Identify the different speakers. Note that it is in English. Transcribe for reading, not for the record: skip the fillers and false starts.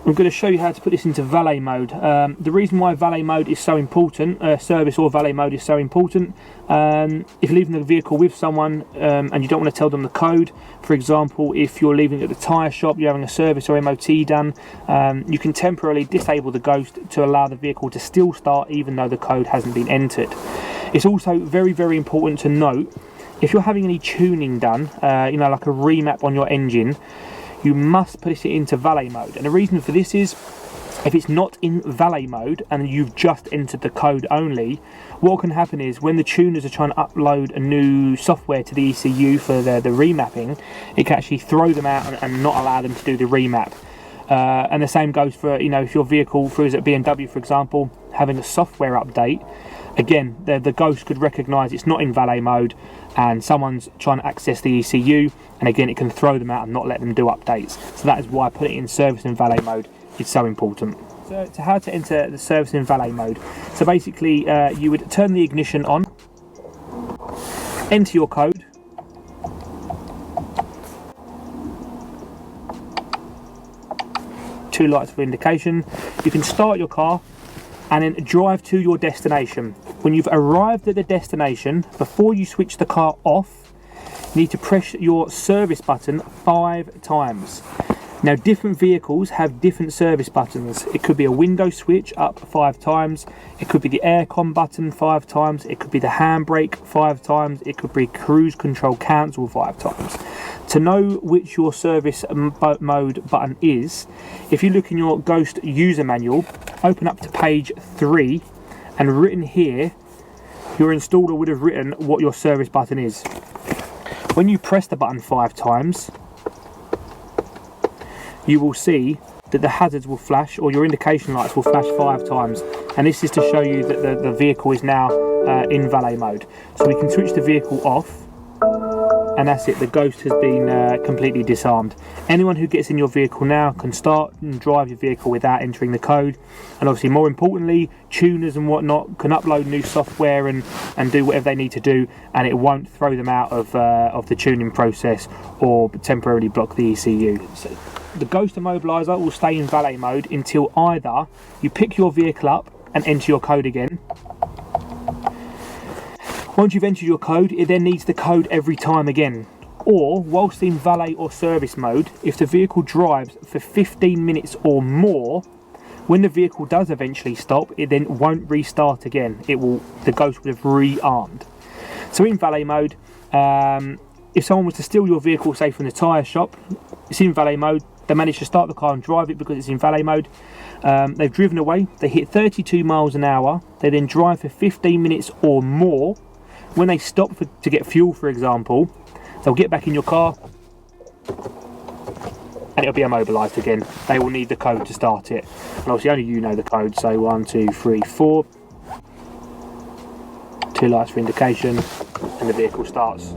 Speaker 1: I'm going to show you how to put this into valet mode. The reason why valet mode is so important, service or valet mode is so important, if you're leaving the vehicle with someone and you don't want to tell them the code, for example, if you're leaving it at the tyre shop, you're having a service or MOT done, you can temporarily disable the Ghost to allow the vehicle to still start even though the code hasn't been entered. It's also very, very important to note, if you're having any tuning done, you know, like a remap on your engine, you must put it into valet mode. And the reason for this is, if it's not in valet mode and you've just entered the code only, what can happen is when the tuners are trying to upload a new software to the ECU for the remapping, it can actually throw them out and not allow them to do the remap. And the same goes for, you know, if your vehicle, for at BMW for example, having a software update, again, the Ghost could recognise it's not in valet mode and someone's trying to access the ECU, and again it can throw them out and not let them do updates. So that is why putting it in service in valet mode is so important. So how to enter the service in valet mode. So basically you would turn the ignition on, enter your code, two lights for indication. You can start your car and then drive to your destination. When you've arrived at the destination, before you switch the car off, you need to press your service button 5 times. Now, different vehicles have different service buttons. It could be a window switch up 5 times, it could be the aircon button 5 times, it could be the handbrake 5 times, it could be cruise control cancel 5 times. To know which your service mode button is, if you look in your Ghost user manual, open up to page 3, and written here, your installer would have written what your service button is. When you press the button 5 times, you will see that the hazards will flash, or your indication lights will flash 5 times, and this is to show you that the vehicle is now in valet mode. So we can switch the vehicle off, and that's it, the Ghost has been completely disarmed. Anyone who gets in your vehicle now can start and drive your vehicle without entering the code, and obviously more importantly, tuners and whatnot can upload new software and do whatever they need to do, and it won't throw them out of the tuning process or temporarily block the ECU. So the Ghost Immobiliser will stay in valet mode until either you pick your vehicle up and enter your code again. Once you've entered your code, it then needs the code every time again. Or, whilst in valet or service mode, if the vehicle drives for 15 minutes or more, when the vehicle does eventually stop, it then won't restart again. The Ghost would have rearmed. So in valet mode, if someone was to steal your vehicle, say from the tyre shop, it's in valet mode, they manage to start the car and drive it because it's in valet mode, they've driven away, they hit 32 miles an hour, they then drive for 15 minutes or more. When they stop to get fuel, for example, they'll get back in your car and it'll be immobilised again. They will need the code to start it. And obviously only you know the code, so 1, 2, 3, 4. 2 lights for indication and the vehicle starts.